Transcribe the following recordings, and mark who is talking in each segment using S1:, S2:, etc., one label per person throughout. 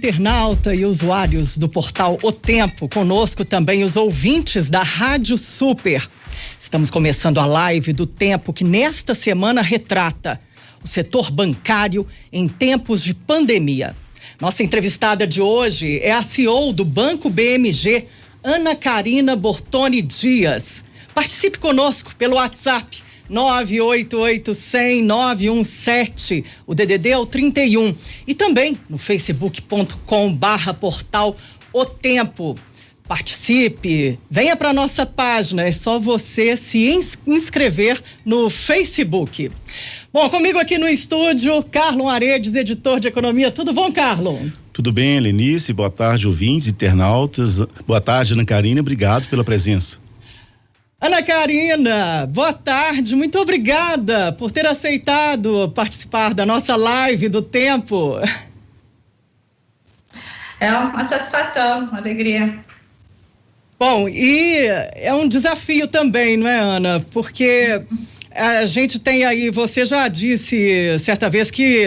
S1: internauta e usuários do portal O Tempo, conosco também os ouvintes da Rádio Super. Estamos começando a live do Tempo que nesta semana retrata o setor bancário em tempos de pandemia. Nossa entrevistada de hoje é a CEO do Banco BMG, Ana Carina Bortoni Dias. Participe conosco pelo WhatsApp 988-100-917, o DDD é o 31, e também no facebook.com/portal O Tempo. Participe, venha para nossa página, é só você se inscrever no Facebook. Bom, comigo aqui no estúdio, Carlon Aredes, editor de economia. Tudo bom, Carlon?
S2: Tudo bem, Lenice, boa tarde, ouvintes, internautas, boa tarde, Ana Carina, obrigado pela presença.
S1: Ana Carina, boa tarde, muito obrigada por ter aceitado participar da nossa live do Tempo.
S3: É uma satisfação, uma alegria.
S1: Bom, e é um desafio também, não é, Ana? Porque a gente tem aí, você já disse certa vez que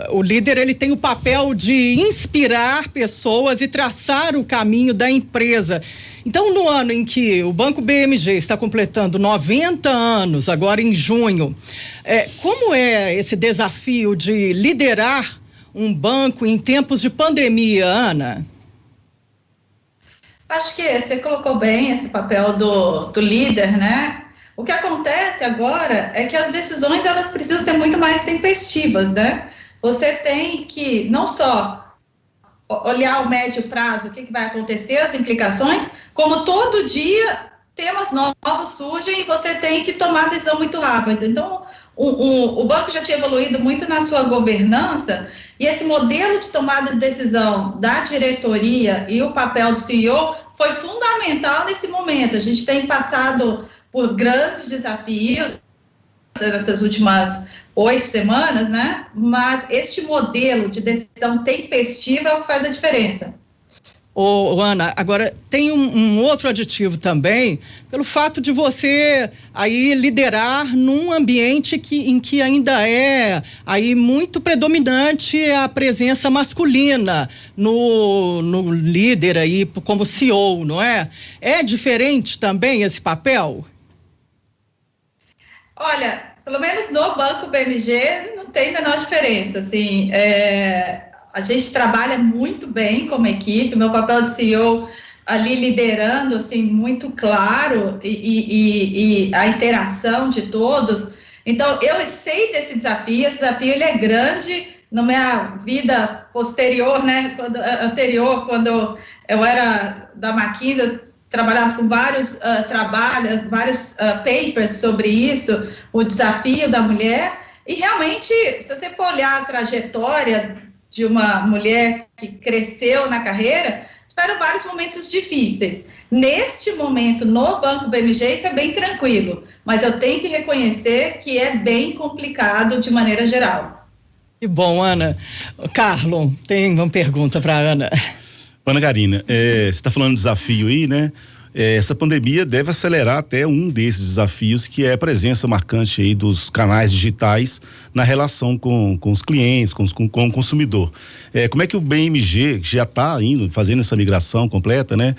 S1: o líder ele tem o papel de inspirar pessoas e traçar o caminho da empresa. Então, no ano em que o Banco BMG está completando 90 anos, agora em junho, como é esse desafio de liderar um banco em tempos de pandemia, Ana?
S3: Acho que você colocou bem esse papel do líder, né? O que acontece agora é que as decisões elas precisam ser muito mais tempestivas, né? Você tem que não só olhar o médio prazo, o que vai acontecer, as implicações, como todo dia temas novos surgem e você tem que tomar decisão muito rápido. Então, o banco já tinha evoluído muito na sua governança e esse modelo de tomada de decisão da diretoria e o papel do CEO foi fundamental nesse momento. A gente tem passado por grandes desafios nessas últimas 8 semanas, né? Mas este modelo de decisão tempestiva é o que faz a diferença.
S1: Ana, agora tem um outro aditivo também, pelo fato de você aí liderar num ambiente em que ainda é aí muito predominante a presença masculina no líder aí como CEO, não é? É diferente também esse papel?
S3: Olha, pelo menos no Banco BMG não tem a menor diferença, assim, a gente trabalha muito bem como equipe, meu papel de CEO ali liderando, assim, muito claro e a interação de todos. Então, eu sei desse desafio, esse desafio ele é grande na minha vida posterior, né, anterior, quando eu era da McKinsey, eu trabalhava com vários vários papers sobre isso, o desafio da mulher, e realmente, se você for olhar a trajetória de uma mulher que cresceu na carreira, tiveram vários momentos difíceis. Neste momento, no Banco BMG, isso é bem tranquilo, mas eu tenho que reconhecer que é bem complicado de maneira geral.
S1: Que bom, Ana. Carlon, tem uma pergunta para a Ana.
S2: Ana Carina, você está falando de desafio aí, né? Essa pandemia deve acelerar até um desses desafios, que é a presença marcante aí dos canais digitais na relação com os clientes, com o consumidor. Como é que o BMG já está indo, fazendo essa migração completa, né?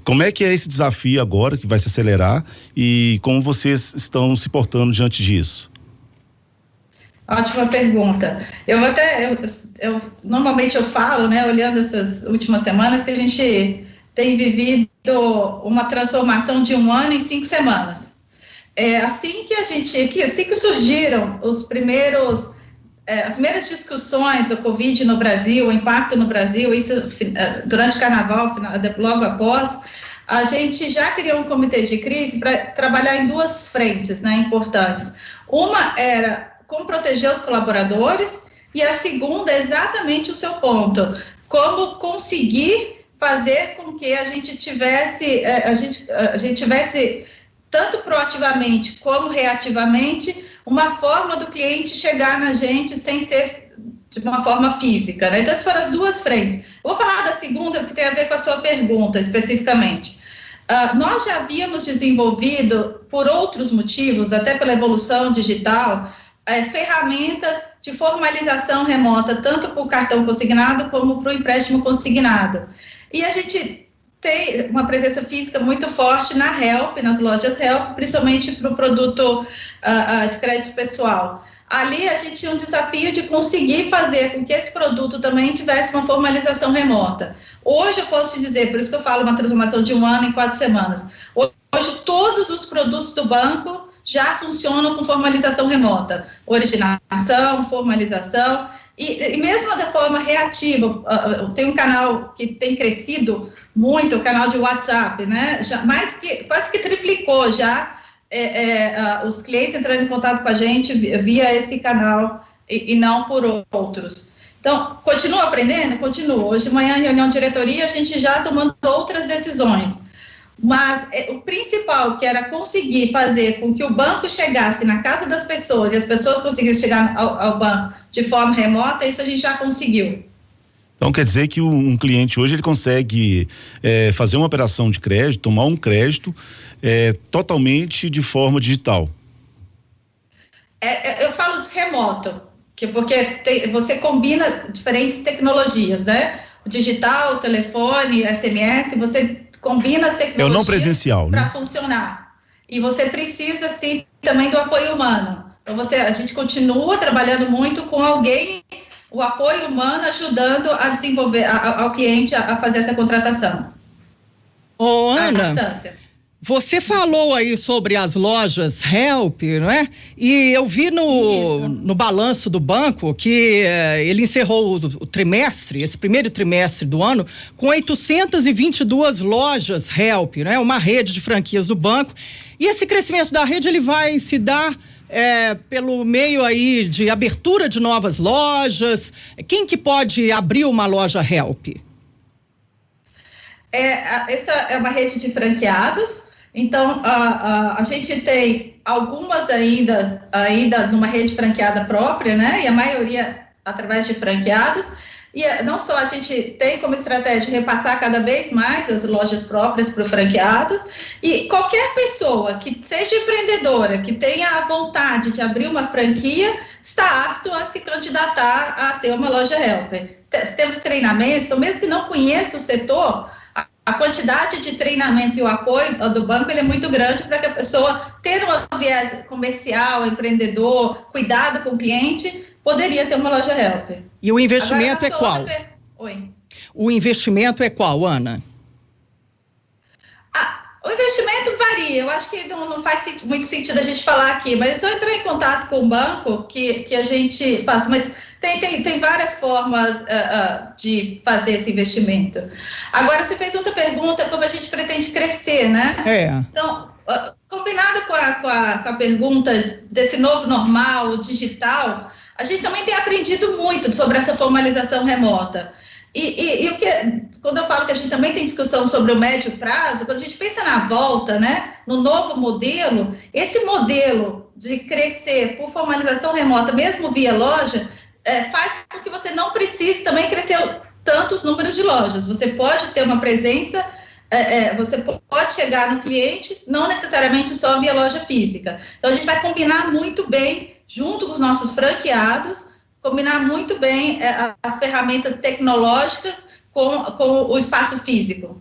S2: Como é que é esse desafio agora que vai se acelerar e como vocês estão se portando diante disso?
S3: Ótima pergunta. Eu normalmente eu falo, né, olhando essas últimas semanas, que a gente tem vivido uma transformação de 1 ano em 5 semanas. Assim que surgiram as primeiras discussões do Covid no Brasil, o impacto no Brasil, isso durante o Carnaval, logo após, a gente já criou um comitê de crise para trabalhar em 2 frentes, né, importantes. Uma era como proteger os colaboradores e a segunda é exatamente o seu ponto, como conseguir fazer com que a gente tivesse tanto proativamente como reativamente uma forma do cliente chegar na gente sem ser de uma forma física, né? Então, essas foram as 2 frentes. Eu vou falar da segunda, que tem a ver com a sua pergunta especificamente. Nós já havíamos desenvolvido, por outros motivos, até pela evolução digital, ferramentas de formalização remota, tanto para o cartão consignado como para o empréstimo consignado. E a gente tem uma presença física muito forte na Help, nas lojas Help, principalmente para o produto de crédito pessoal. Ali a gente tinha um desafio de conseguir fazer com que esse produto também tivesse uma formalização remota. Hoje eu posso te dizer, por isso que eu falo uma transformação de 1 ano em 4 semanas. Hoje todos os produtos do banco já funcionam com formalização remota. Originação, formalização e mesmo da forma reativa. Tem um canal que tem crescido muito, o canal de WhatsApp, né? Quase que triplicou já. Os clientes entrando em contato com a gente via esse canal e não por outros. Então, continua aprendendo? Continua. Hoje de manhã, em reunião de diretoria, a gente já tomando outras decisões. Mas o principal, que era conseguir fazer com que o banco chegasse na casa das pessoas e as pessoas conseguissem chegar ao banco de forma remota, isso a gente já conseguiu.
S2: Então quer dizer que um cliente hoje ele consegue fazer uma operação de crédito, tomar um crédito totalmente de forma digital.
S3: Eu falo de remoto, porque você combina diferentes tecnologias, né? O digital, o telefone, SMS, você combina as tecnologias
S2: não presencial,
S3: para
S2: né?
S3: funcionar. E você precisa, sim, também do apoio humano. Então, a gente continua trabalhando muito com alguém, o apoio humano ajudando a desenvolver ao cliente a fazer essa contratação.
S1: Ô, Ana, você falou aí sobre as lojas Help, não é? E eu vi no balanço do banco que ele encerrou o trimestre, esse primeiro trimestre do ano, com 822 lojas Help, né? Uma rede de franquias do banco. E esse crescimento da rede, ele vai se dar pelo meio aí de abertura de novas lojas. Quem que pode abrir uma loja Help?
S3: Essa é uma rede de franqueados. Então, a gente tem algumas ainda numa rede franqueada própria, né? E a maioria através de franqueados. E não só a gente tem como estratégia repassar cada vez mais as lojas próprias para o franqueado, e qualquer pessoa que seja empreendedora, que tenha a vontade de abrir uma franquia, está apto a se candidatar a ter uma loja Helper. Temos treinamentos, então mesmo que não conheça o setor, a quantidade de treinamentos e o apoio do banco ele é muito grande para que a pessoa ter um viés comercial, empreendedor, cuidado com o cliente, poderia ter uma loja Helper.
S1: E o investimento
S3: qual?
S1: Oi. O investimento é qual, Ana?
S3: O investimento varia. Eu acho que não faz muito sentido a gente falar aqui, mas eu entrar em contato com o banco que a gente passa, mas tem várias formas de fazer esse investimento. Agora, você fez outra pergunta, como a gente pretende crescer, né? Então, combinado com a pergunta desse novo normal, digital, a gente também tem aprendido muito sobre essa formalização remota. E quando eu falo que a gente também tem discussão sobre o médio prazo, quando a gente pensa na volta, né, no novo modelo, esse modelo de crescer por formalização remota, mesmo via loja, faz com que você não precise também crescer tantos números de lojas. Você pode ter uma presença, você pode chegar no cliente, não necessariamente só via loja física. Então, a gente vai combinar muito bem, junto com os nossos franqueados, combinar muito bem as ferramentas tecnológicas com o espaço físico.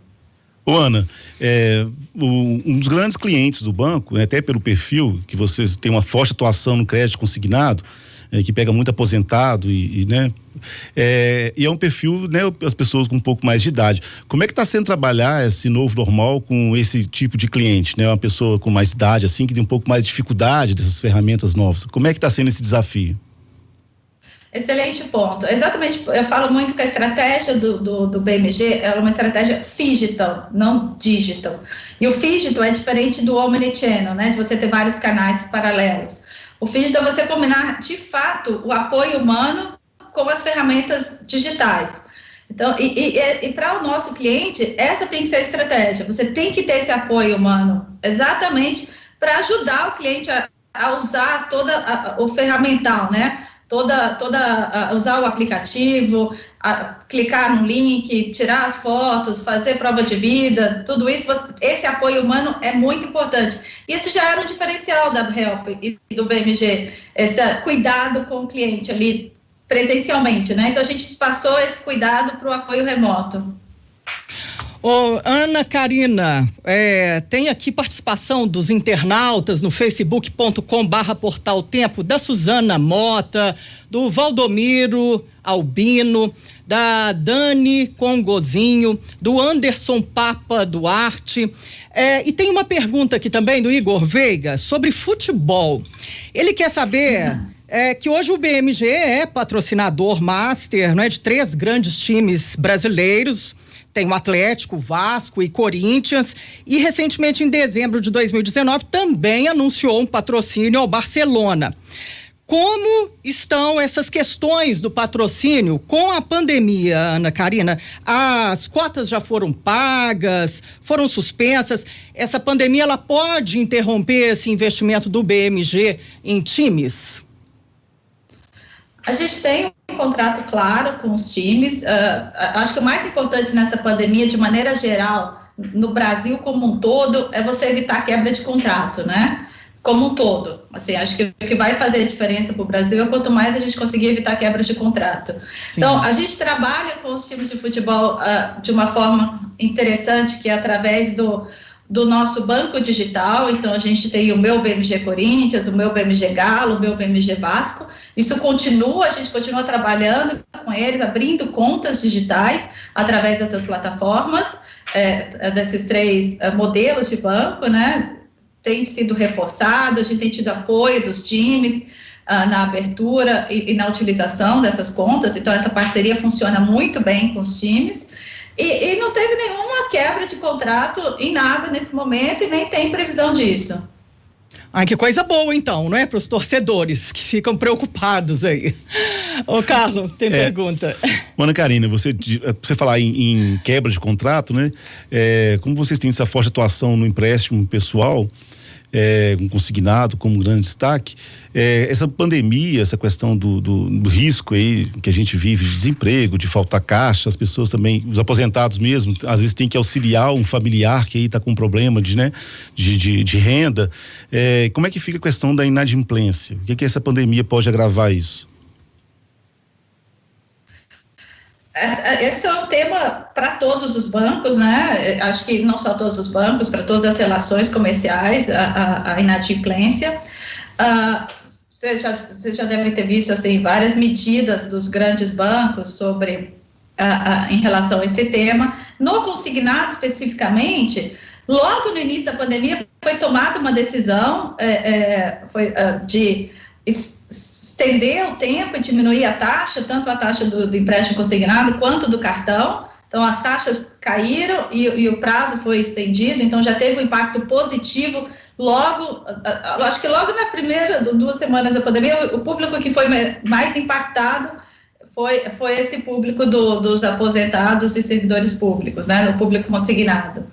S2: Ô, Ana, um dos grandes clientes do banco, até pelo perfil, que vocês têm uma forte atuação no crédito consignado, que pega muito aposentado né? E é um perfil, né? As pessoas com um pouco mais de idade. Como é que está sendo trabalhar esse novo normal com esse tipo de cliente, né? Uma pessoa com mais idade, assim, que tem um pouco mais de dificuldade dessas ferramentas novas. Como é que está sendo esse desafio?
S3: Excelente ponto. Exatamente, eu falo muito que a estratégia do BMG é uma estratégia phygital, não digital. E o phygital é diferente do omnichannel, né? De você ter vários canais paralelos. O phygital é você combinar, de fato, o apoio humano com as ferramentas digitais. Então, e para o nosso cliente, essa tem que ser a estratégia. Você tem que ter esse apoio humano, exatamente para ajudar o cliente a usar todo o ferramental, né? usar o aplicativo, clicar no link, tirar as fotos, fazer prova de vida, tudo isso, esse apoio humano é muito importante. Isso já era um diferencial da Help e do BMG, esse cuidado com o cliente ali presencialmente, né? Então a gente passou esse cuidado para o apoio remoto.
S1: Ana Karina, tem aqui participação dos internautas no facebook.com/Portal Tempo, da Suzana Mota, do Valdomiro Albino, da Dani Congozinho, do Anderson Papa Duarte, e tem uma pergunta aqui também do Igor Veiga sobre futebol. Ele quer saber que hoje o BMG é patrocinador master, de 3 grandes times brasileiros. Tem o Atlético, Vasco e Corinthians, e recentemente, em dezembro de 2019, também anunciou um patrocínio ao Barcelona. Como estão essas questões do patrocínio com a pandemia, Ana Karina? As cotas já foram pagas, foram suspensas. Essa pandemia, ela pode interromper esse investimento do BMG em times?
S3: A gente tem um contrato claro com os times. Acho que o mais importante nessa pandemia, de maneira geral, no Brasil como um todo, é você evitar quebra de contrato, né? Como um todo. Assim, acho que o que vai fazer a diferença para o Brasil é quanto mais a gente conseguir evitar quebra de contrato. Sim. Então, a gente trabalha com os times de futebol de uma forma interessante, que é através do nosso banco digital. Então, a gente tem o meu BMG Corinthians, o meu BMG Galo, o meu BMG Vasco. Isso continua, a gente continua trabalhando com eles, abrindo contas digitais através dessas plataformas, desses 3 modelos de banco, né? Tem sido reforçado, a gente tem tido apoio dos times na abertura e na utilização dessas contas. Então, essa parceria funciona muito bem com os times. E não teve nenhuma quebra de contrato em nada nesse momento e nem tem previsão disso.
S1: Ai, que coisa boa, então, não é? Para os torcedores que ficam preocupados aí. Ô, Carlos, tem pergunta.
S2: Ana Karina, você falar em quebra de contrato, né? Como vocês têm essa forte atuação no empréstimo pessoal, um consignado como um grande destaque, essa pandemia, essa questão do risco aí que a gente vive de desemprego, de faltar caixa, as pessoas também, os aposentados mesmo, às vezes tem que auxiliar um familiar que aí está com problema de renda. Como é que fica a questão da inadimplência? O que essa pandemia pode agravar isso?
S3: Esse é um tema para todos os bancos, né? Acho que não só todos os bancos, para todas as relações comerciais, a inadimplência. Você já deve ter visto assim, várias medidas dos grandes bancos em relação a esse tema. No consignado, especificamente, logo no início da pandemia, foi tomada uma decisão de estender o tempo e diminuir a taxa, tanto a taxa do empréstimo consignado quanto do cartão. Então, as taxas caíram e o prazo foi estendido, então já teve um impacto positivo acho que logo na primeira 2 semanas da pandemia, o público que foi mais impactado foi esse público dos aposentados e servidores públicos, né, o público consignado.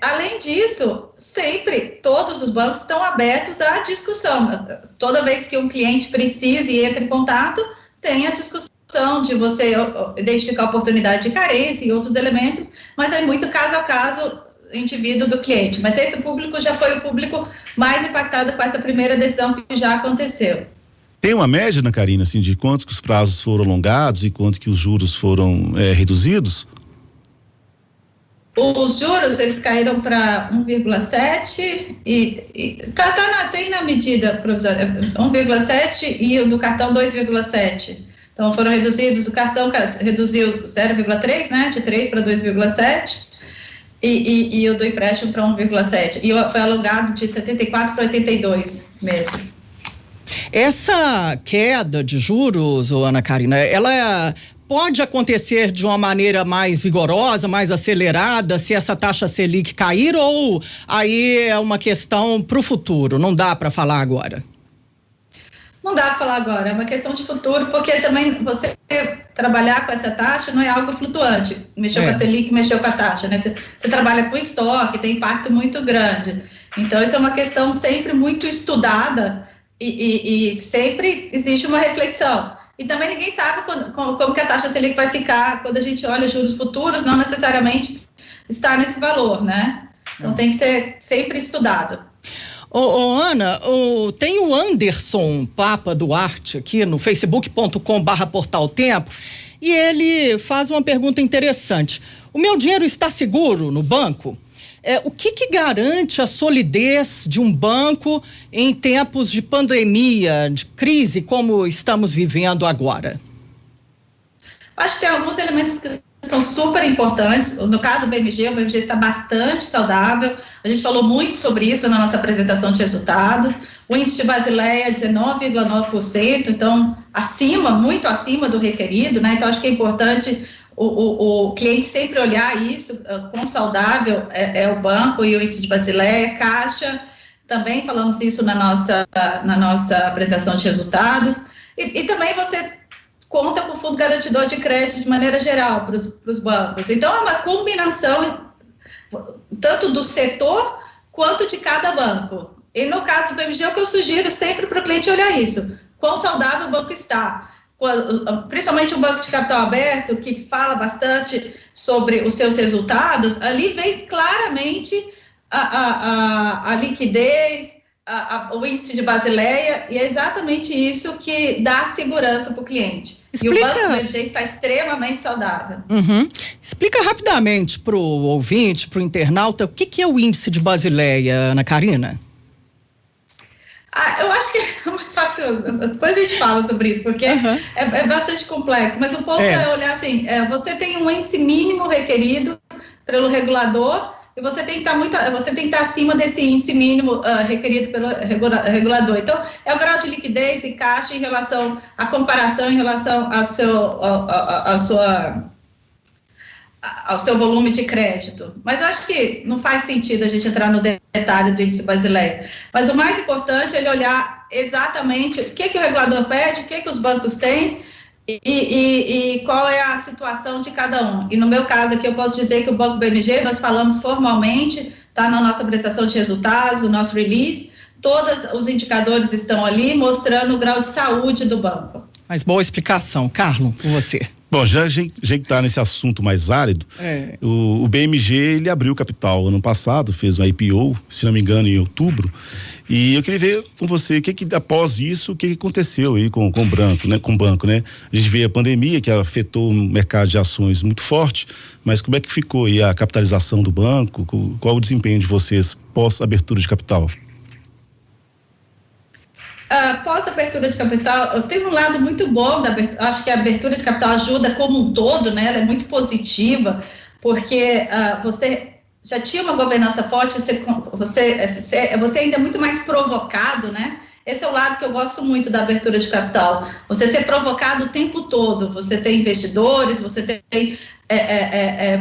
S3: Além disso, sempre todos os bancos estão abertos à discussão. Toda vez que um cliente precise e entre em contato, tem a discussão de você identificar a oportunidade de carência e outros elementos, mas é muito caso a caso indivíduo do cliente. Mas esse público já foi o público mais impactado com essa primeira decisão que já aconteceu.
S2: Tem uma média, Ana Karina, assim, de quantos que os prazos foram alongados e quanto que os juros foram reduzidos?
S3: Os juros, eles caíram para 1,7 tem na medida provisória 1,7 e o do cartão 2,7. Então foram reduzidos, o cartão reduziu 0,3, né, de 3 para 2,7 e o do empréstimo para 1,7. E foi alongado de 74 para 82 meses.
S1: Essa queda de juros, Ana Karina, ela pode acontecer de uma maneira mais vigorosa, mais acelerada, se essa taxa Selic cair, ou aí é uma questão para o futuro, não dá para falar agora?
S3: Não dá para falar agora, é uma questão de futuro, porque também você trabalhar com essa taxa não é algo flutuante. Mexeu com a Selic, mexeu com a taxa, né? Você trabalha com estoque, tem impacto muito grande. Então, isso é uma questão sempre muito estudada e sempre existe uma reflexão. E também ninguém sabe como que a taxa Selic vai ficar quando a gente olha juros futuros, não necessariamente está nesse valor, né? Então tem que ser sempre estudado.
S1: Ana, tem o Anderson Papa Duarte aqui no facebook.com/Portal Tempo e ele faz uma pergunta interessante. O meu dinheiro está seguro no banco? O que garante a solidez de um banco em tempos de pandemia, de crise, como estamos vivendo agora?
S3: Acho que tem alguns elementos que são super importantes. No caso do BMG, o BMG está bastante saudável. A gente falou muito sobre isso na nossa apresentação de resultados. O índice de Basileia é 19,9%, então muito acima do requerido, né? Então acho que é importante o cliente sempre olhar isso, quão saudável é o banco e o índice de Basileia, Caixa, também falamos isso na nossa apresentação de resultados, e também você conta com o fundo garantidor de crédito de maneira geral para os bancos. Então é uma combinação tanto do setor quanto de cada banco. E no caso do BMG, é o que eu sugiro sempre para o cliente olhar isso, quão saudável o banco está. Principalmente o banco de capital aberto, que fala bastante sobre os seus resultados, ali vem claramente a liquidez, o índice de Basileia, e é exatamente isso que dá segurança para o cliente. E o banco do BMG está extremamente saudável.
S1: Explica rapidamente para o ouvinte, para o internauta, o que é o índice de Basileia, Ana Karina?
S3: Eu acho que é mais fácil, depois a gente fala sobre isso, porque é bastante complexo, mas o ponto é olhar assim, você tem um índice mínimo requerido pelo regulador e você tem que estar acima desse índice mínimo requerido pelo regulador. Então, é o grau de liquidez e caixa em relação à comparação, em relação ao seu volume de crédito. Mas eu acho que não faz sentido a gente entrar no detalhe do índice Basileia. Mas o mais importante é ele olhar exatamente o que o regulador pede, o que os bancos têm e qual é a situação de cada um. E no meu caso aqui eu posso dizer que o Banco BMG, nós falamos formalmente, está na nossa apresentação de resultados, no nosso release, todos os indicadores estão ali mostrando o grau de saúde do banco.
S1: Mas boa explicação. Carlos, com você.
S2: Bom, já a gente está nesse assunto mais árido, o BMG, ele abriu capital ano passado, fez um IPO, se não me engano, em outubro, e eu queria ver com você, após isso, o que aconteceu aí com o banco, né? A gente vê a pandemia, que afetou o mercado de ações muito forte, mas como é que ficou aí a capitalização do banco? Qual o desempenho de vocês pós abertura de capital?
S3: Após a abertura de capital, eu tenho um lado muito bom acho que a abertura de capital ajuda como um todo, né? Ela é muito positiva, porque você já tinha uma governança forte, você ainda é muito mais provocado, né? Esse é o lado que eu gosto muito da abertura de capital. Você ser provocado o tempo todo, você tem investidores, você tem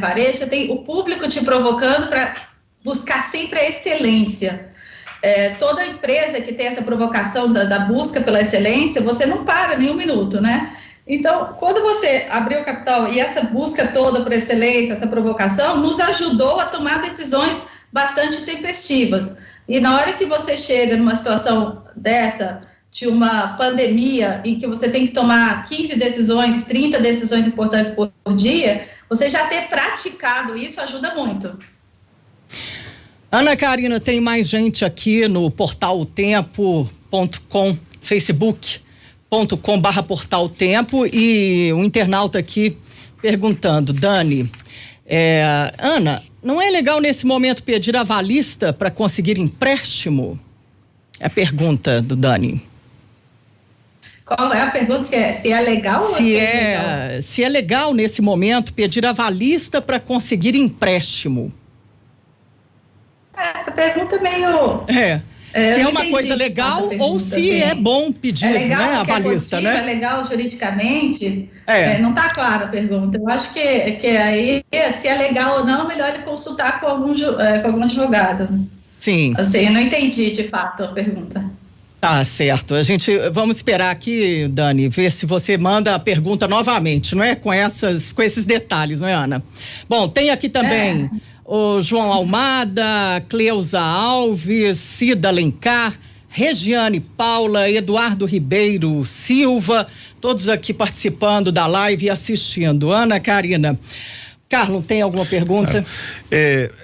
S3: varejo, você tem o público te provocando para buscar sempre a excelência. Toda empresa que tem essa provocação da busca pela excelência, você não para nem um minuto, né? Então, quando você abriu o capital e essa busca toda por excelência, essa provocação, nos ajudou a tomar decisões bastante tempestivas. E na hora que você chega numa situação dessa, de uma pandemia, em que você tem que tomar 15 decisões, 30 decisões importantes por dia, você já ter praticado isso ajuda muito.
S1: Ana Karina, tem mais gente aqui no portal tempo.com, facebook.com/Portal Tempo, e um internauta aqui perguntando, Dani, Ana, não é legal nesse momento pedir avalista para conseguir empréstimo? É a pergunta do Dani.
S3: Qual é a pergunta? Se é legal ou se é legal?
S1: Se é legal nesse momento pedir avalista para conseguir empréstimo?
S3: Essa pergunta é meio...
S1: se é uma coisa legal ou se é bom pedir,
S3: legal,
S1: né, avalista, né?
S3: É legal juridicamente, não está clara a pergunta. Eu acho que aí, se é legal ou não, é melhor ele consultar com algum advogado.
S1: Sim.
S3: Assim, eu não entendi, de fato, a pergunta.
S1: Tá certo. Vamos esperar aqui, Dani, ver se você manda a pergunta novamente, não é? Com esses detalhes, não é, Ana? Bom, tem aqui também... O João Almada, Cleusa Alves, Cida Alencar, Regiane, Paula, Eduardo Ribeiro, Silva, todos aqui participando da live e assistindo. Ana Karina. Carlos, tem alguma pergunta?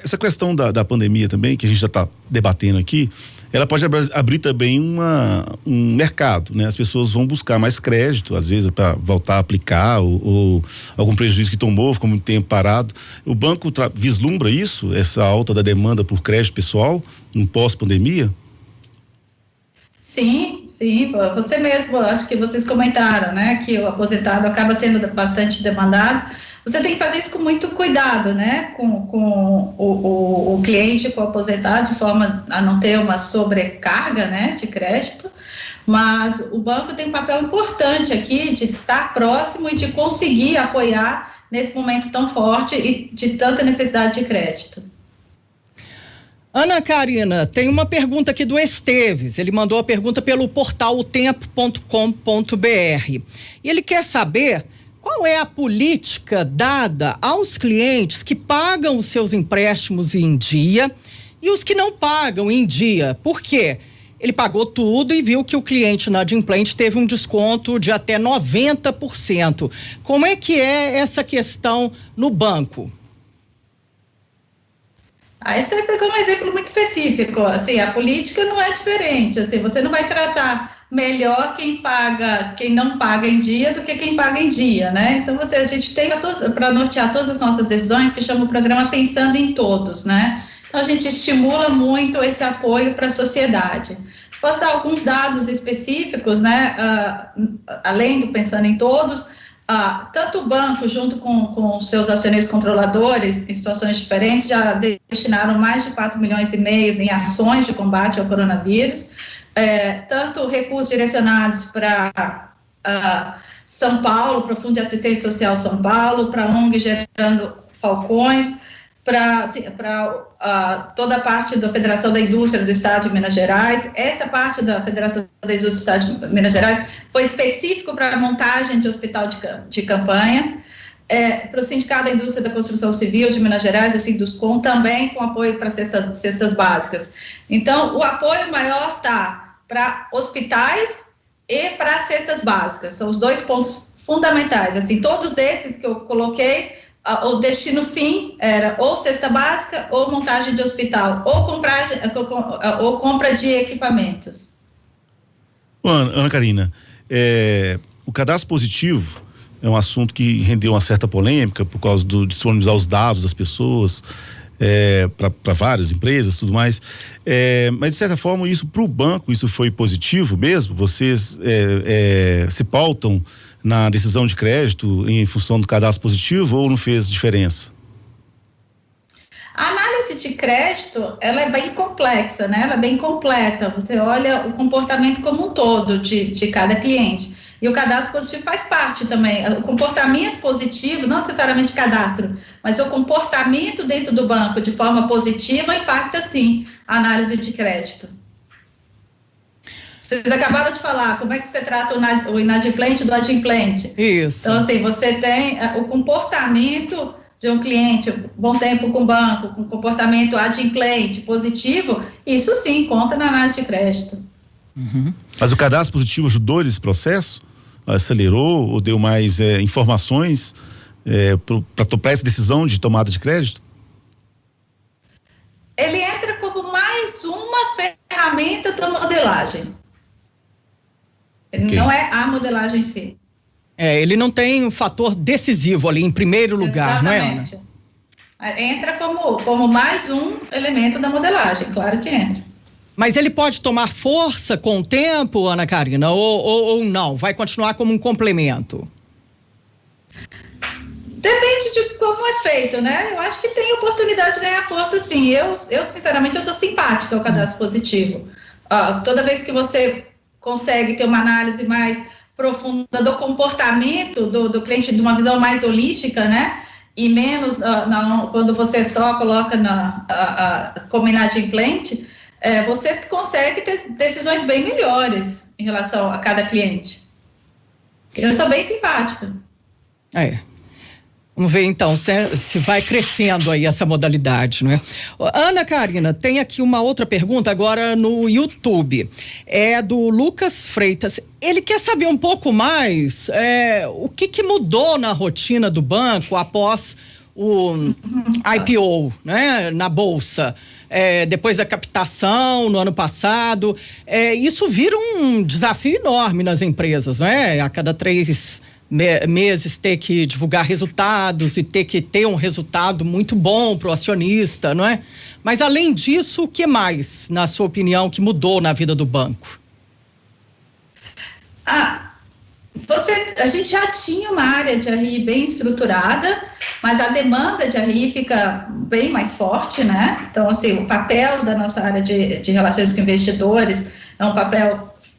S2: Essa questão da pandemia também, que a gente já está debatendo aqui, ela pode abrir também um mercado, né? As pessoas vão buscar mais crédito, às vezes para voltar a aplicar ou algum prejuízo que tomou, ficou muito tempo parado. O banco vislumbra isso, essa alta da demanda por crédito pessoal no pós-pandemia?
S3: Sim, você mesmo, acho que vocês comentaram, né, que o aposentado acaba sendo bastante demandado. Você tem que fazer isso com muito cuidado, né, com o cliente, com o aposentado, de forma a não ter uma sobrecarga, né, de crédito, mas o banco tem um papel importante aqui de estar próximo e de conseguir apoiar nesse momento tão forte e de tanta necessidade de crédito.
S1: Ana Karina, tem uma pergunta aqui do Esteves. Ele mandou a pergunta pelo portal otempo.com.br. E ele quer saber qual é a política dada aos clientes que pagam os seus empréstimos em dia e os que não pagam em dia. Por quê? Ele pagou tudo e viu que o cliente inadimplente teve um desconto de até 90%. Como é que é essa questão no banco?
S3: Aí você pegou um exemplo muito específico, assim, a política não é diferente, assim, você não vai tratar melhor quem não paga em dia do que quem paga em dia, né? Então, a gente tem para nortear todas as nossas decisões, que chama o programa Pensando em Todos, né? Então, a gente estimula muito esse apoio para a sociedade. Posso dar alguns dados específicos, né? Além do Pensando em Todos, tanto o banco, junto com os seus acionistas controladores, em situações diferentes, já destinaram mais de 4,5 milhões em ações de combate ao coronavírus, tanto recursos direcionados para São Paulo, para o Fundo de Assistência Social São Paulo, para a ONG Gerando Falcões, para toda a parte da Federação da Indústria do Estado de Minas Gerais. Essa parte da Federação da Indústria do Estado de Minas Gerais foi específico para a montagem de hospital de campanha. Para o Sindicato da Indústria da Construção Civil de Minas Gerais, o Sinduscom, também com apoio para cestas básicas. Então, o apoio maior está para hospitais e para cestas básicas. São os dois pontos fundamentais. Assim, todos esses que eu coloquei, o destino fim era ou cesta básica, ou montagem de hospital, ou compra de equipamentos.
S2: Ana Karina, o cadastro positivo é um assunto que rendeu uma certa polêmica por causa de disponibilizar os dados das pessoas para várias empresas e tudo mais, mas de certa forma isso para o banco, isso foi positivo mesmo? Vocês se pautam na decisão de crédito em função do cadastro positivo ou não fez diferença?
S3: A análise de crédito, ela é bem complexa, né? Ela é bem completa. Você olha o comportamento como um todo de cada cliente. E o cadastro positivo faz parte também. O comportamento positivo, não necessariamente o cadastro, mas o comportamento dentro do banco de forma positiva impacta, sim, a análise de crédito. Vocês acabaram de falar, como é que você trata o inadimplente do adimplente?
S1: Isso.
S3: Então, assim, você tem o comportamento de um cliente, bom tempo com o banco, com comportamento adimplente, positivo, isso sim conta na análise de crédito.
S2: Uhum. Mas o cadastro positivo ajudou nesse processo? Acelerou ou deu mais informações para essa decisão de tomada de crédito?
S3: Ele entra como mais uma ferramenta da modelagem. Okay. Não é a modelagem em si.
S1: Ele não tem um fator decisivo ali em primeiro lugar,
S3: exatamente, não é, Ana? Entra como mais um elemento da modelagem, claro que entra.
S1: Mas ele pode tomar força com o tempo, Ana Karina, ou não? Vai continuar como um complemento?
S3: Depende de como é feito, né? Eu acho que tem oportunidade de ganhar força, sim. Eu sinceramente, eu sou simpática ao cadastro positivo. Toda vez que você consegue ter uma análise mais profunda do comportamento do cliente, de uma visão mais holística, né? E menos quando você só coloca como inadimplente, você consegue ter decisões bem melhores em relação a cada cliente. Eu sou bem simpática.
S1: Vamos ver então se vai crescendo aí essa modalidade, não é? Ana Karina, tem aqui uma outra pergunta agora no YouTube. É do Lucas Freitas. Ele quer saber um pouco mais o que mudou na rotina do banco após o IPO, né, na Bolsa. Depois da captação no ano passado. Isso vira um desafio enorme nas empresas, não é? A cada 3 meses ter que divulgar resultados e ter que ter um resultado muito bom para o acionista, não é? Mas além disso, o que mais, na sua opinião, que mudou na vida do banco?
S3: A gente já tinha uma área de RI bem estruturada, mas a demanda de RI fica bem mais forte, né? Então, assim, o papel da nossa área de relações com investidores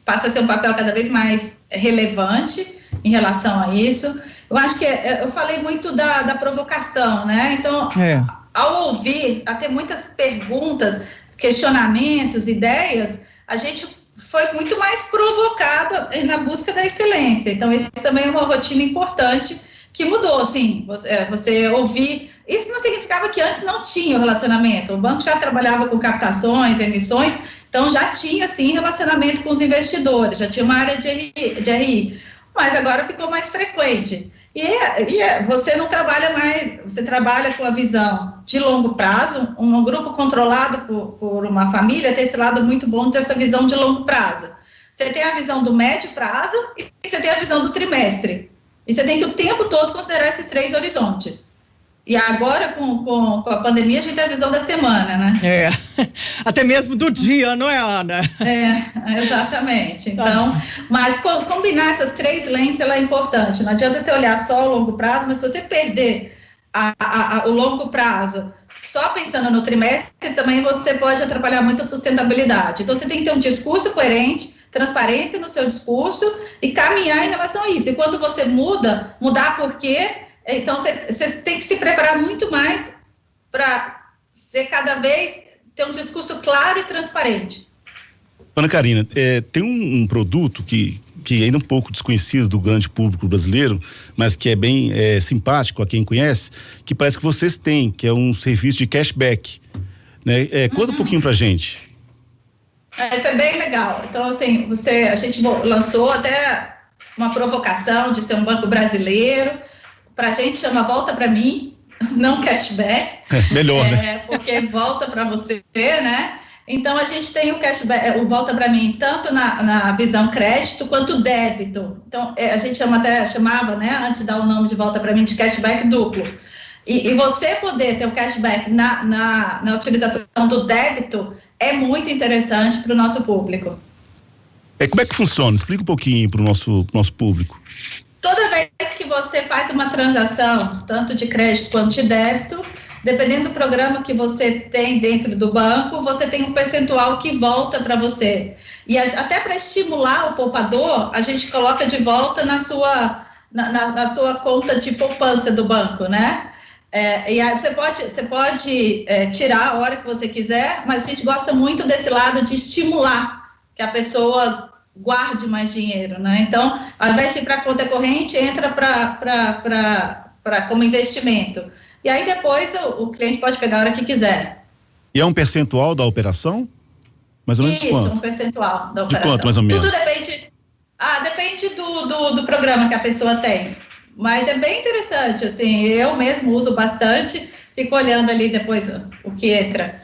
S3: passa a ser um papel cada vez mais relevante em relação a isso. Eu acho que eu falei muito da provocação, né? Então, ao ouvir, a ter muitas perguntas, questionamentos, ideias, a gente foi muito mais provocado na busca da excelência. Então, isso também é uma rotina importante que mudou, assim, você ouvir. Isso não significava que antes não tinha o relacionamento. O banco já trabalhava com captações, emissões, então já tinha, sim, relacionamento com os investidores, já tinha uma área de RI, mas agora ficou mais frequente. Você não trabalha mais, você trabalha com a visão de longo prazo. Um grupo controlado por uma família tem esse lado muito bom de ter essa visão de longo prazo. Você tem a visão do médio prazo e você tem a visão do trimestre. E você tem que o tempo todo considerar esses 3 horizontes. E agora, com a pandemia, a gente tem a visão da semana, né?
S1: Até mesmo do dia, não é, Ana?
S3: Exatamente. Então, mas combinar essas 3 lentes, ela é importante. Não adianta você olhar só o longo prazo, mas se você perder o longo prazo só pensando no trimestre, também você pode atrapalhar muito a sustentabilidade. Então, você tem que ter um discurso coerente, transparência no seu discurso e caminhar em relação a isso. E quando você mudar por quê? Então, você tem que se preparar muito mais para ser cada vez ter um discurso claro e transparente.
S2: Ana Karina, tem um produto que ainda é um pouco desconhecido do grande público brasileiro, mas que é bem simpático a quem conhece, que parece que vocês têm, que é um serviço de cashback, né? Conta um pouquinho pra gente.
S3: Isso é bem legal. Então, assim, a gente lançou até uma provocação de ser um banco brasileiro. Pra gente chama Volta Pra Mim, não cashback.
S2: Melhor, né?
S3: Porque volta para você, né? Então, a gente tem o cashback, o Volta Pra Mim, tanto na visão crédito quanto débito. Então, a gente chamava, né, antes de dar o nome de Volta Pra Mim, de cashback duplo. E você poder ter o cashback na utilização do débito é muito interessante para o nosso público.
S2: Como é que funciona? Explica um pouquinho para o nosso público.
S3: Toda vez que você faz uma transação, tanto de crédito quanto de débito, dependendo do programa que você tem dentro do banco, você tem um percentual que volta para você. E até para estimular o poupador, a gente coloca de volta na sua conta de poupança do banco, né? E aí você pode tirar a hora que você quiser, mas a gente gosta muito desse lado de estimular que a pessoa guarde mais dinheiro, né? Então, ao invés de ir para a conta corrente, entra como investimento. E aí depois o cliente pode pegar a hora que quiser.
S2: E é um percentual da operação? Mais ou menos quanto?
S3: Isso, um percentual da operação.
S2: De quanto, mais ou menos?
S3: Tudo depende do programa que a pessoa tem. Mas é bem interessante, assim, eu mesmo uso bastante, fico olhando ali depois o que entra.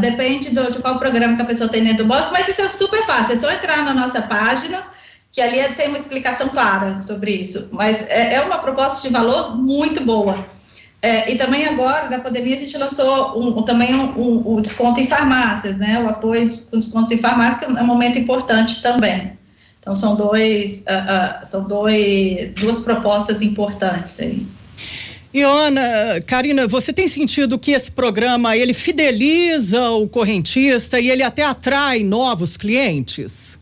S3: Depende de qual programa que a pessoa tem dentro do banco, mas isso é super fácil, é só entrar na nossa página, que ali tem uma explicação clara sobre isso. Mas é uma proposta de valor muito boa. E também agora, na pandemia, a gente lançou também um desconto em farmácias, né? O apoio com descontos em farmácias, que é um momento importante também. Então, são duas propostas importantes aí.
S1: E Ana, Karina, você tem sentido que esse programa, ele fideliza o correntista e ele até atrai novos clientes?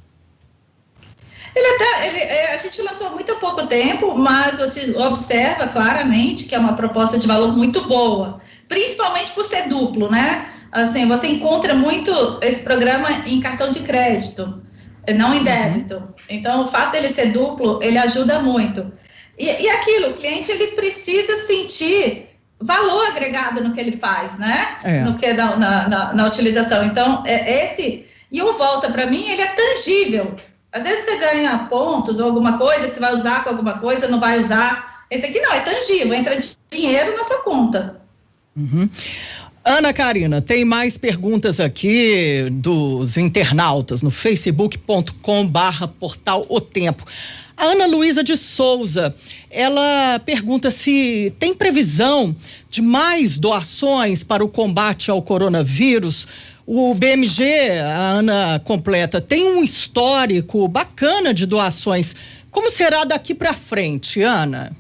S3: A gente lançou há muito pouco tempo, mas você observa claramente que é uma proposta de valor muito boa, principalmente por ser duplo, né? Assim, você encontra muito esse programa em cartão de crédito, não em débito. Então, o fato dele ser duplo, ele ajuda muito. E aquilo, o cliente ele precisa sentir valor agregado no que ele faz, né? No que na utilização. Então, e o Volta, para mim, ele é tangível. Às vezes você ganha pontos ou alguma coisa que você vai usar com alguma coisa, não vai usar. Esse aqui não, é tangível, entra dinheiro na sua conta.
S1: Uhum. Ana Karina, tem mais perguntas aqui dos internautas no facebook.com/portal O Tempo. A Ana Luísa de Souza, ela pergunta se tem previsão de mais doações para o combate ao coronavírus. O BMG, a Ana completa, tem um histórico bacana de doações. Como será daqui para frente, Ana?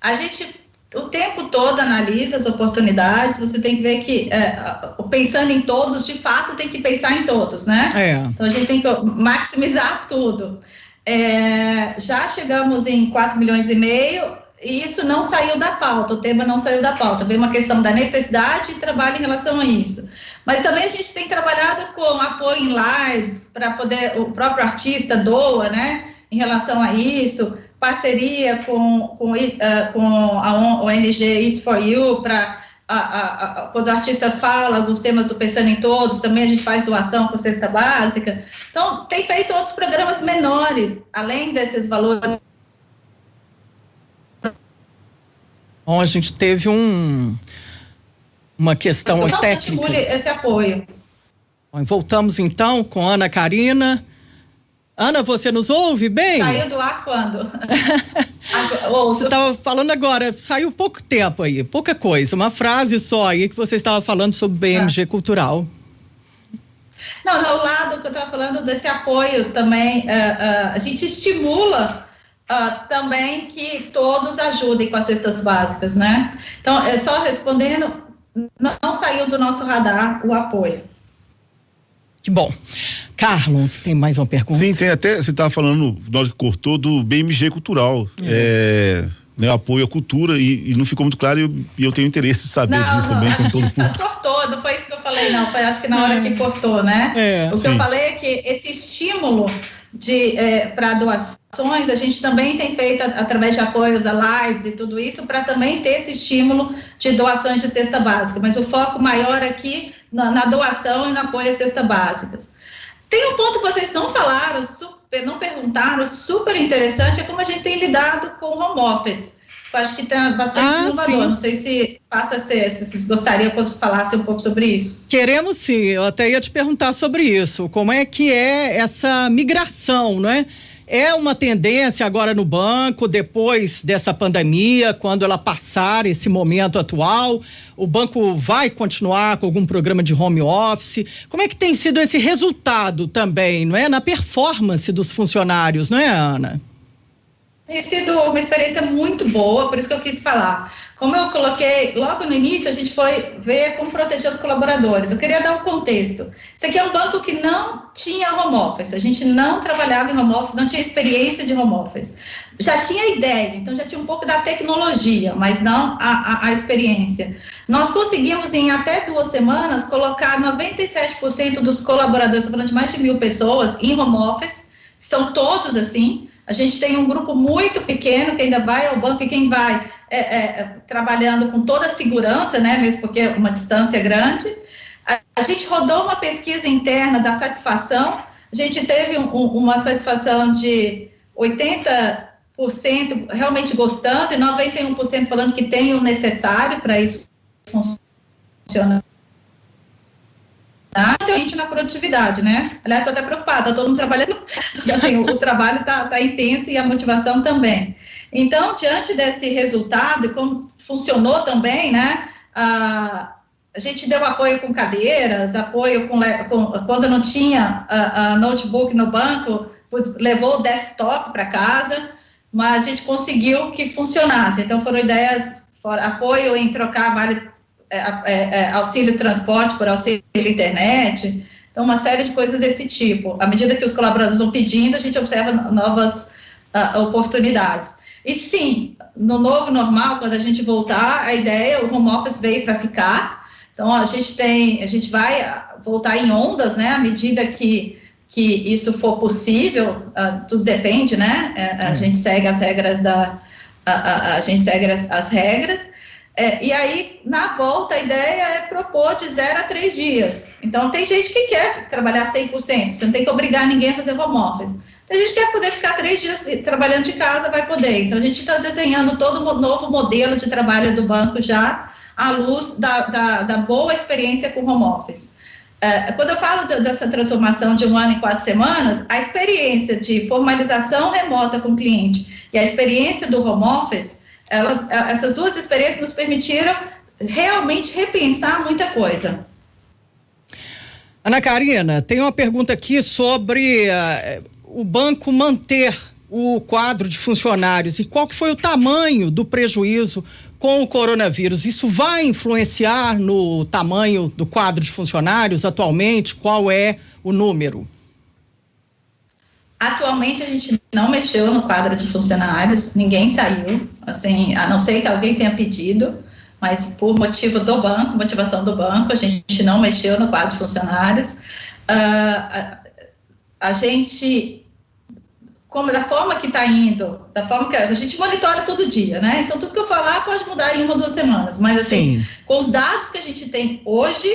S3: A gente o tempo todo analisa as oportunidades. Você tem que ver que, pensando em todos, de fato tem que pensar em todos, né? Então a gente tem que maximizar tudo. Já chegamos em 4,5 milhões e isso não saiu da pauta, o tema não saiu da pauta. Veio uma questão da necessidade e trabalho em relação a isso. Mas também a gente tem trabalhado com apoio em lives, para poder, o próprio artista doa, né, em relação a isso, parceria com a ONG It's For You, para quando o artista fala alguns temas do Pensando em Todos, também a gente faz doação com cesta básica. Então, tem feito outros programas menores, além desses valores.
S1: Bom, a gente teve uma questão técnica.
S3: Esse apoio.
S1: Bom, voltamos então com Ana Karina. Ana, você nos ouve bem?
S3: Saiu do ar quando?
S1: Você estava falando agora, saiu pouco tempo aí, pouca coisa, uma frase só aí que você estava falando sobre o BMG Cultural.
S3: Não, o lado que eu estava falando desse apoio também, a gente estimula também que todos ajudem com as cestas básicas, né? Então, só respondendo, não saiu do nosso radar o apoio.
S1: Que bom. Carlos, tem mais uma pergunta?
S2: Sim, tem até, você estava falando, na hora que cortou, do BMG Cultural, né, apoio à cultura, e não ficou muito claro, e eu tenho interesse de saber disso também, com todo o público.
S3: Cortou, não foi isso que eu falei, não, foi acho que na hora que cortou, né? O que eu falei é que esse estímulo para doações, a gente também tem feito através de apoios a lives e tudo isso, para também ter esse estímulo de doações de cesta básica, mas o foco maior aqui na doação e no apoio às cestas básicas. Tem um ponto que vocês não falaram, não perguntaram, super interessante, é como a gente tem lidado com o home office. Eu acho que está bastante inovador. Sim. Não sei se passa a ser, se vocês gostariam que eu falasse um pouco sobre isso.
S1: Queremos sim, eu até ia te perguntar sobre isso. Como é que é essa migração, não é? É uma tendência agora no banco, depois dessa pandemia, quando ela passar esse momento atual, o banco vai continuar com algum programa de home office? Como é que tem sido esse resultado também, não é? Na performance dos funcionários, não é, Ana?
S3: Tem sido uma experiência muito boa, por isso que eu quis falar. Como eu coloquei logo no início, a gente foi ver como proteger os colaboradores. Eu queria dar um contexto. Isso aqui é um banco que não tinha home office, a gente não trabalhava em home office, não tinha experiência de home office. Já tinha ideia, então já tinha um pouco da tecnologia, mas não a experiência. Nós conseguimos, em até 2 semanas, colocar 97% dos colaboradores, estou falando de mais de 1.000 pessoas, em home office, são todos assim. A gente tem um grupo muito pequeno que ainda vai ao banco, e quem vai trabalhando com toda a segurança, né, mesmo porque é uma distância grande. A gente rodou uma pesquisa interna da satisfação, a gente teve uma satisfação de 80% realmente gostando e 91% falando que tem o necessário para isso funcionar. Na produtividade, né? Aliás, estou até preocupada, todo mundo trabalhando, assim, o trabalho tá intenso e a motivação também. Então, diante desse resultado e como funcionou também, né? A gente deu apoio com cadeiras, apoio quando não tinha notebook no banco, levou o desktop para casa, mas a gente conseguiu que funcionasse. Então, foram ideias, apoio em trocar auxílio transporte por auxílio internet, então uma série de coisas desse tipo. À medida que os colaboradores vão pedindo, a gente observa novas oportunidades. E sim, no novo normal, quando a gente voltar, a ideia, o home office veio para ficar, então a gente vai voltar em ondas, né, à medida que que isso for possível, tudo depende, né? A gente segue as regras a gente segue as regras. E aí, na volta, a ideia é propor de 0 a 3 dias. Então, tem gente que quer trabalhar 100%, você não tem que obrigar ninguém a fazer home office. Tem gente que quer poder ficar 3 dias trabalhando de casa, vai poder. Então, a gente está desenhando todo um novo modelo de trabalho do banco já, à luz da boa experiência com home office. Quando eu falo dessa transformação de 1 ano em 4 semanas, a experiência de formalização remota com o cliente e a experiência do home office, essas duas experiências nos permitiram realmente repensar muita coisa.
S1: Ana Karina, tem uma pergunta aqui sobre o banco manter o quadro de funcionários e qual que foi o tamanho do prejuízo com o coronavírus. Isso vai influenciar no tamanho do quadro de funcionários atualmente? Qual é o número?
S3: Atualmente a gente não mexeu no quadro de funcionários, ninguém saiu, assim, a não ser que alguém tenha pedido, mas por motivo do banco, motivação do banco, a gente não mexeu no quadro de funcionários. A gente, da forma que está indo, da forma que a gente monitora todo dia, né? Então tudo que eu falar pode mudar em 1 ou 2 semanas, mas assim, com os dados que a gente tem hoje,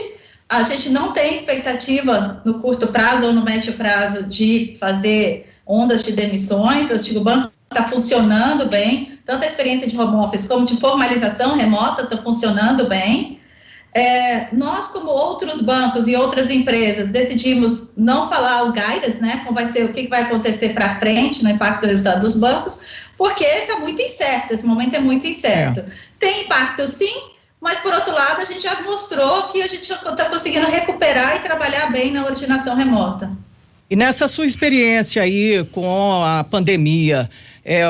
S3: a gente não tem expectativa no curto prazo ou no médio prazo de fazer ondas de demissões. Eu digo, o banco está funcionando bem, tanto a experiência de home office como de formalização remota está funcionando bem. Nós, como outros bancos e outras empresas, decidimos não falar o guidance, né, como vai ser, o que vai acontecer para frente no impacto do resultado dos bancos, porque está muito incerto, esse momento é muito incerto. Tem impacto sim, mas, por outro lado, a gente já mostrou que a gente está conseguindo recuperar e trabalhar bem na originação remota.
S1: E nessa sua experiência aí com a pandemia,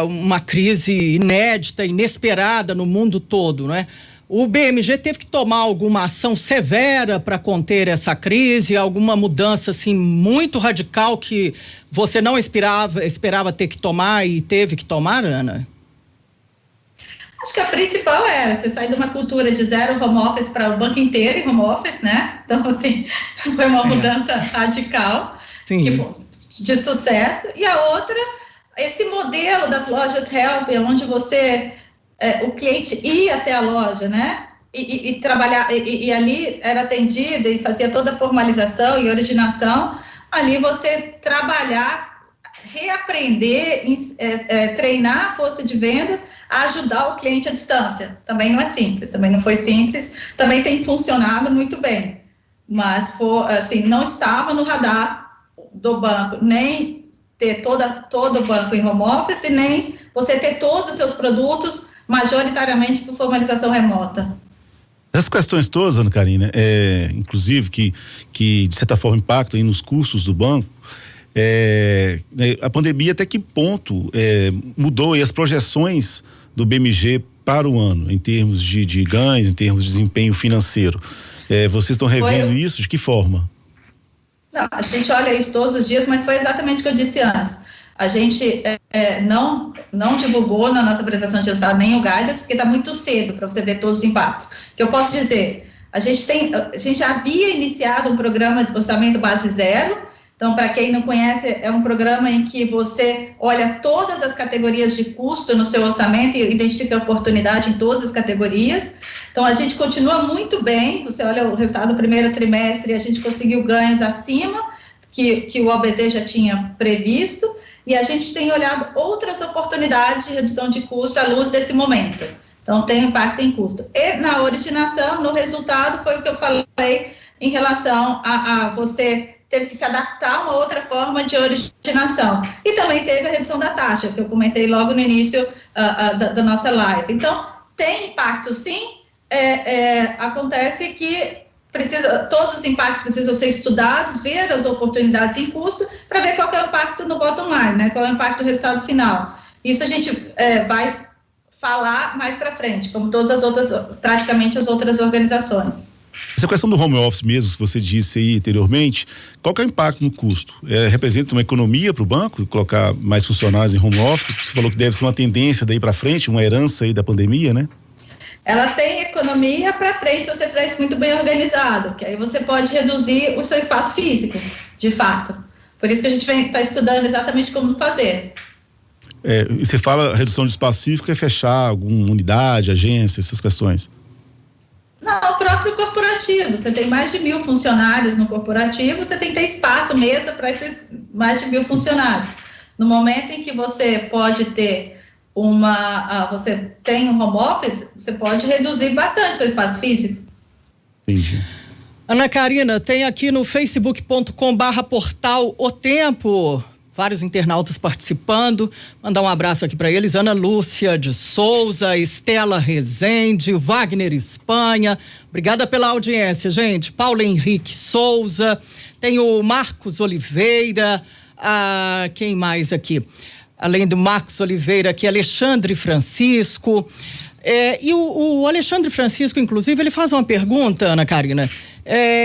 S1: uma crise inédita, inesperada no mundo todo, né? O BMG teve que tomar alguma ação severa para conter essa crise, alguma mudança assim muito radical que você não esperava ter que tomar e teve que tomar, Ana?
S3: Acho que a principal era você sair de uma cultura de 0 home office para o banco inteiro em home office, né? Então, assim, foi uma mudança radical, que foi de sucesso. E a outra, esse modelo das lojas Help, onde o cliente ia até a loja, né? E trabalhar, e ali era atendido e fazia toda a formalização e originação. Ali você trabalhar, reaprender, treinar a força de venda, a ajudar o cliente à distância. Também não é simples, também não foi simples, também tem funcionado muito bem, mas assim, não estava no radar do banco, nem ter todo o banco em home office, nem você ter todos os seus produtos majoritariamente por formalização remota.
S2: Essas questões todas, Ana Karina, inclusive que de certa forma impactam aí nos custos do banco, a pandemia até que ponto mudou aí as projeções do BMG para o ano, em termos de ganhos, em termos de desempenho financeiro? Vocês estão revendo isso? De que forma?
S3: Não, a gente olha isso todos os dias, mas foi exatamente o que eu disse antes. A gente não divulgou na nossa apresentação de resultado nem o guidance, porque está muito cedo para você ver todos os impactos. O que eu posso dizer? A gente já havia iniciado um programa de orçamento base zero. Então, para quem não conhece, é um programa em que você olha todas as categorias de custo no seu orçamento e identifica a oportunidade em todas as categorias. Então, a gente continua muito bem. Você olha o resultado do primeiro trimestre e a gente conseguiu ganhos acima que o OBZ já tinha previsto. E a gente tem olhado outras oportunidades de redução de custo à luz desse momento. Então, tem impacto em custo. E na originação, no resultado, foi o que eu falei em relação a você teve que se adaptar a uma outra forma de originação. E também teve a redução da taxa, que eu comentei logo no início da nossa live. Então, tem impacto sim, acontece que todos os impactos precisam ser estudados, ver as oportunidades em custo, para ver qual que é o impacto no bottom line, né? Qual é o impacto do resultado final. Isso a gente vai falar mais para frente, como praticamente as outras organizações.
S2: Essa questão do home office mesmo, que você disse aí anteriormente, qual que é o impacto no custo? Representa uma economia para o banco, colocar mais funcionários em home office? Você falou que deve ser uma tendência daí para frente, uma herança aí da pandemia, né?
S3: Ela tem economia para frente se você fizer isso muito bem organizado, que aí você pode reduzir o seu espaço físico, de fato. Por isso que a gente está estudando exatamente como fazer.
S2: Você fala redução de espaço físico, é fechar alguma unidade, agência, essas questões?
S3: Não, o próprio corporativo. Você tem mais de 1.000 funcionários no corporativo, você tem que ter espaço mesmo para esses mais de 1.000 funcionários. No momento em que você pode ter você tem um home office, você pode reduzir bastante seu espaço físico.
S2: Entendi.
S1: Ana Karina, tem aqui no facebook.com/portal O Tempo vários internautas participando. Mandar um abraço aqui para eles: Ana Lúcia de Souza, Estela Rezende, Wagner Espanha. Obrigada pela audiência, gente. Paulo Henrique Souza, tem o Marcos Oliveira, quem mais aqui? Além do Marcos Oliveira, aqui, Alexandre Francisco. E o Alexandre Francisco, inclusive, ele faz uma pergunta, Ana Karina,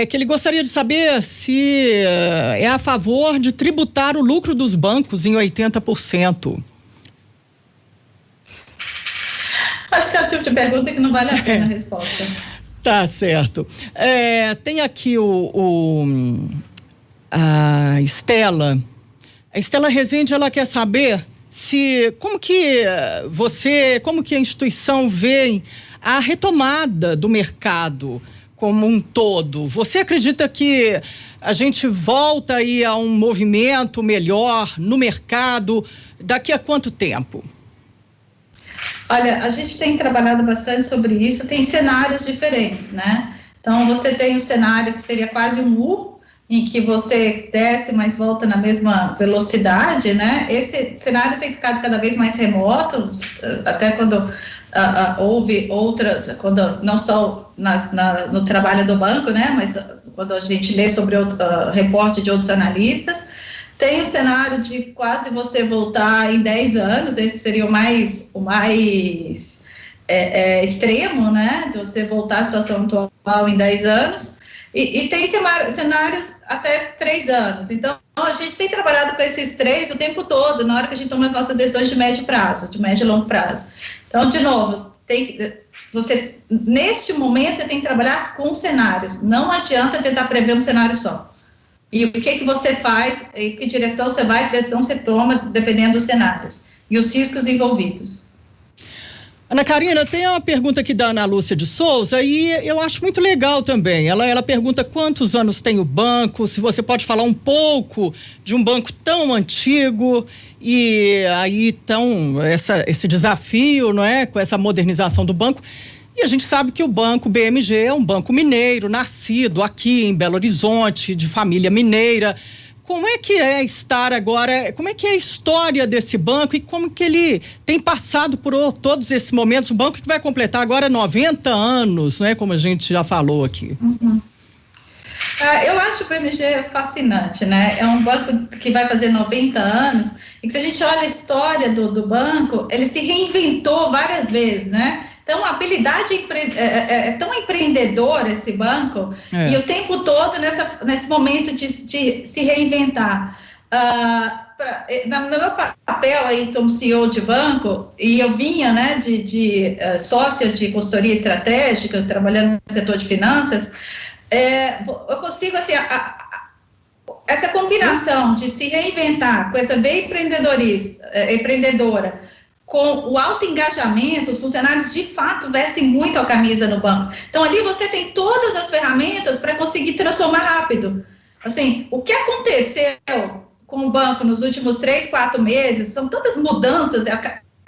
S1: que ele gostaria de saber se é a favor de tributar o lucro dos bancos em 80%.
S3: Acho que é o tipo de pergunta que não vale a pena a resposta.
S1: Tá certo. Tem aqui a Estela. A Estela Rezende, ela quer saber como que a instituição vê a retomada do mercado como um todo. Você acredita que a gente volta aí a um movimento melhor no mercado daqui a quanto tempo?
S3: Olha, a gente tem trabalhado bastante sobre isso, tem cenários diferentes, né? Então, você tem um cenário que seria quase um U, em que você desce, mas volta na mesma velocidade, né? Esse cenário tem ficado cada vez mais remoto, até quando houve outras, quando não só no trabalho do banco, né? Mas quando a gente lê sobre reporte de outros analistas, tem o cenário de quase você voltar em 10 anos, esse seria o mais extremo, né? De você voltar à situação atual em 10 anos. E tem cenários até 3 anos. Então, a gente tem trabalhado com esses 3 o tempo todo, na hora que a gente toma as nossas decisões de médio prazo, de médio e longo prazo. Então, de novo, neste momento, você tem que trabalhar com cenários. Não adianta tentar prever um cenário só. E o que você faz, em que direção você vai, que decisão você toma, dependendo dos cenários. E os riscos envolvidos.
S1: Ana Karina, tem uma pergunta aqui da Ana Lúcia de Souza e eu acho muito legal também. Ela pergunta quantos anos tem o banco, se você pode falar um pouco de um banco tão antigo e aí esse desafio, não é, com essa modernização do banco. E a gente sabe que o Banco BMG é um banco mineiro, nascido aqui em Belo Horizonte, de família mineira. Como é que é estar agora, como é que é a história desse banco e como que ele tem passado por todos esses momentos? O banco que vai completar agora 90 anos, né? Como a gente já falou aqui.
S3: Uhum. Eu acho o BMG fascinante, né? É um banco que vai fazer 90 anos e que, se a gente olha a história do banco, ele se reinventou várias vezes, né? Então, a habilidade é tão empreendedora esse banco, e o tempo todo nesse momento de se reinventar. No meu papel aí como CEO de banco, e eu vinha, né, de sócia de consultoria estratégica, trabalhando no setor de finanças, eu consigo, assim, essa combinação de se reinventar com essa veia empreendedora, com o alto engajamento, os funcionários de fato vestem muito a camisa no banco. Então, ali você tem todas as ferramentas para conseguir transformar rápido. Assim, o que aconteceu com o banco nos últimos 3, 4 meses, são tantas mudanças,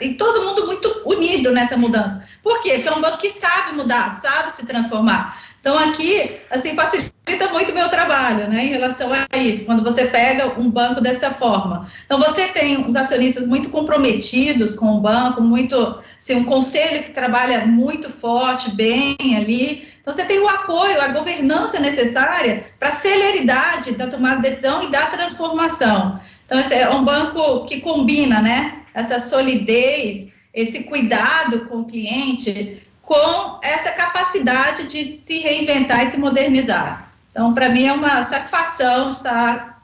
S3: e todo mundo muito unido nessa mudança. Por quê? Porque é um banco que sabe mudar, sabe se transformar. Então, aqui, assim, facilita muito o meu trabalho, né, em relação a isso, quando você pega um banco dessa forma. Então, você tem os acionistas muito comprometidos com o banco, assim, um conselho que trabalha muito forte, bem ali. Então, você tem o apoio, a governança necessária para a celeridade da tomada de decisão e da transformação. Então, esse é um banco que combina, né, essa solidez, esse cuidado com o cliente, com essa capacidade de se reinventar e se modernizar. Então, para mim, é uma satisfação estar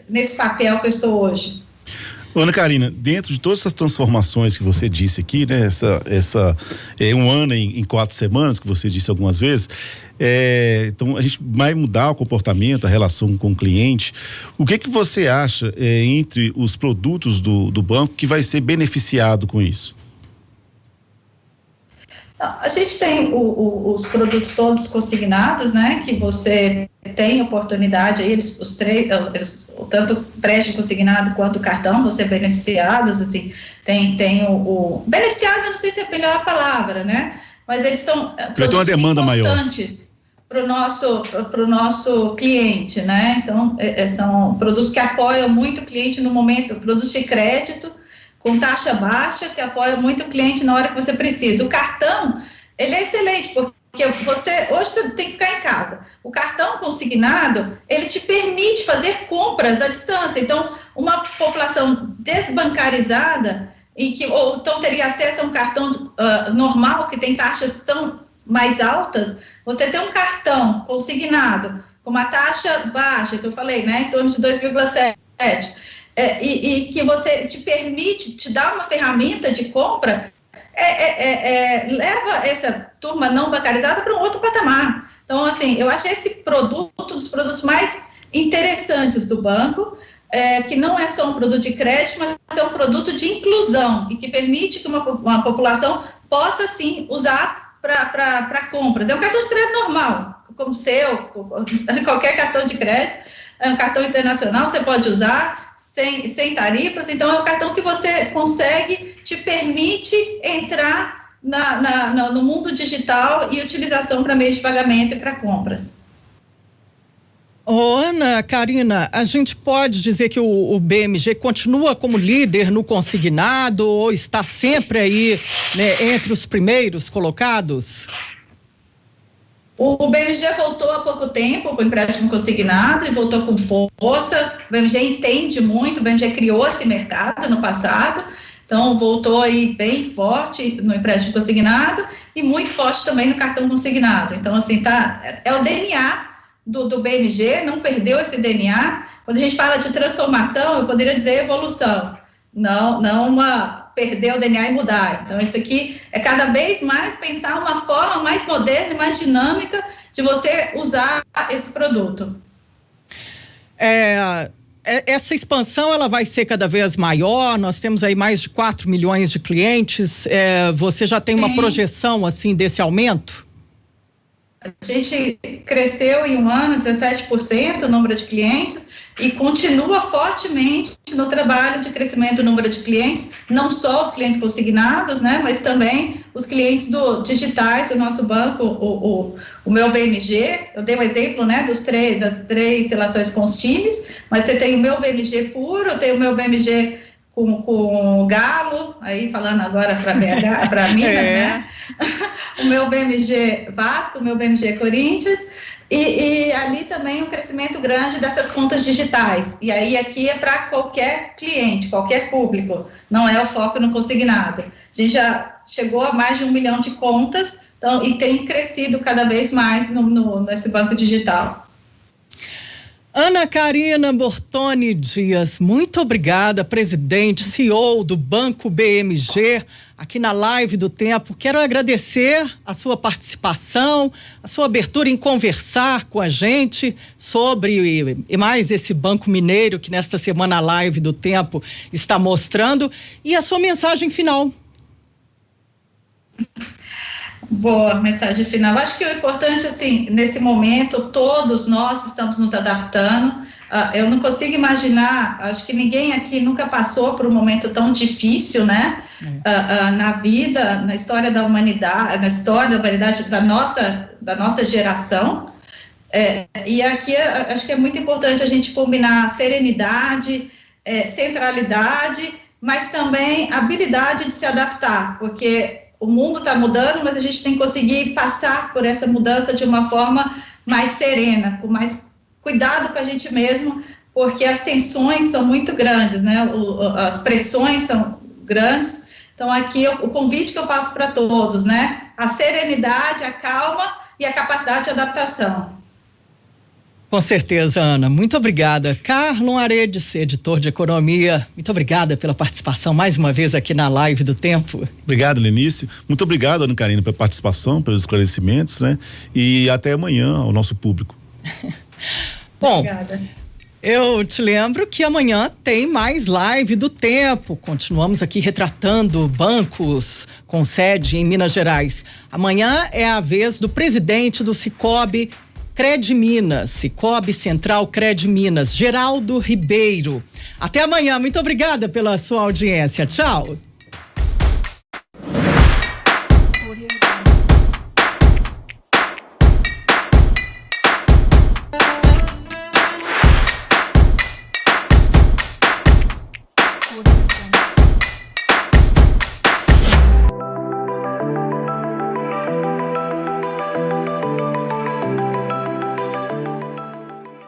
S3: nesse papel que eu estou hoje.
S2: Ana Carina, dentro de todas essas transformações que você disse aqui, né? Um ano em 4 semanas, que você disse algumas vezes, então a gente vai mudar o comportamento, a relação com o cliente. O que você acha entre os produtos do banco que vai ser beneficiado com isso?
S3: A gente tem os produtos todos consignados, né, que você tem oportunidade aí, os três, tanto o prédio consignado quanto o cartão, você beneficiados, assim, tem beneficiados, eu não sei se é a melhor palavra, né, mas eles são
S2: produtos
S3: importantes para o nosso cliente, né, então são produtos que apoiam muito o cliente no momento, produtos de crédito, com taxa baixa, que apoia muito o cliente na hora que você precisa. O cartão, ele é excelente, porque hoje você tem que ficar em casa. O cartão consignado, ele te permite fazer compras à distância. Então, uma população desbancarizada, ou então teria acesso a um cartão normal, que tem taxas tão mais altas, você tem um cartão consignado, com uma taxa baixa, que eu falei, né, em torno de 2,7%, e que você te permite, te dá uma ferramenta de compra, leva essa turma não bancarizada para um outro patamar. Então, assim, eu achei esse produto um dos produtos mais interessantes do banco, que não é só um produto de crédito, mas é um produto de inclusão e que permite que uma população possa, sim, usar para compras. É um cartão de crédito normal, como o seu, qualquer cartão de crédito, é um cartão internacional, você pode usar sem tarifas, então é um cartão que você consegue, te permite entrar no mundo digital e utilização para meios de pagamento e para compras.
S1: Ana Carina, a gente pode dizer que o BMG continua como líder no consignado ou está sempre aí, né, entre os primeiros colocados?
S3: O BMG voltou há pouco tempo com o empréstimo consignado e voltou com força. O BMG entende muito, o BMG criou esse mercado no passado, então voltou aí bem forte no empréstimo consignado e muito forte também no cartão consignado. Então, assim, é o DNA do BMG, não perdeu esse DNA. Quando a gente fala de transformação, eu poderia dizer evolução, não perder o DNA e mudar. Então, isso aqui é cada vez mais pensar uma forma mais moderna e mais dinâmica de você usar esse produto.
S1: Essa expansão, ela vai ser cada vez maior, nós temos aí mais de 4 milhões de clientes, você já tem uma projeção, assim, desse aumento?
S3: A gente cresceu em um ano 17% o número de clientes e continua fortemente no trabalho de crescimento do número de clientes, não só os clientes consignados, né, mas também os clientes digitais do nosso banco, o meu BMG. Eu dei um exemplo, né, das três relações com os times, mas você tem o meu BMG puro, eu tenho o meu BMG com o Galo, aí falando agora para BH, para Minas, né? O meu BMG Vasco, o meu BMG Corinthians, e ali também um crescimento grande dessas contas digitais. E aí aqui é para qualquer cliente, qualquer público, não é o foco no consignado. A gente já chegou a mais de 1 milhão de contas, então, e tem crescido cada vez mais nesse banco digital.
S1: Ana Carina Bortoni Dias, muito obrigada, presidente, CEO do Banco BMG, aqui na Live do Tempo. Quero agradecer a sua participação, a sua abertura em conversar com a gente sobre e mais esse Banco Mineiro que nesta semana a Live do Tempo está mostrando, e a sua mensagem final.
S3: Boa, mensagem final. Acho que o importante, assim, nesse momento, todos nós estamos nos adaptando. Eu não consigo imaginar, acho que ninguém aqui nunca passou por um momento tão difícil, né? Na vida, na história da humanidade, da nossa geração. E aqui, acho que é muito importante a gente combinar serenidade, centralidade, mas também habilidade de se adaptar, porque o mundo está mudando, mas a gente tem que conseguir passar por essa mudança de uma forma mais serena, com mais cuidado com a gente mesmo, porque as tensões são muito grandes, né? As pressões são grandes. Então, aqui, o convite que eu faço para todos, né? A serenidade, a calma e a capacidade de adaptação.
S1: Com certeza, Ana. Muito obrigada. Carlon Aredes, editor de economia, muito obrigada pela participação mais uma vez aqui na Live do Tempo.
S2: Obrigado, Lenice. Muito obrigado, Ana Karina, pela participação, pelos esclarecimentos, né? E até amanhã ao nosso público.
S1: Bom,
S3: obrigada.
S1: Eu te lembro que amanhã tem mais Live do Tempo. Continuamos aqui retratando bancos com sede em Minas Gerais. Amanhã é a vez do presidente do Sicoob Cred Minas, Sicoob Central Cred Minas, Geraldo Ribeiro. Até amanhã, muito obrigada pela sua audiência. Tchau.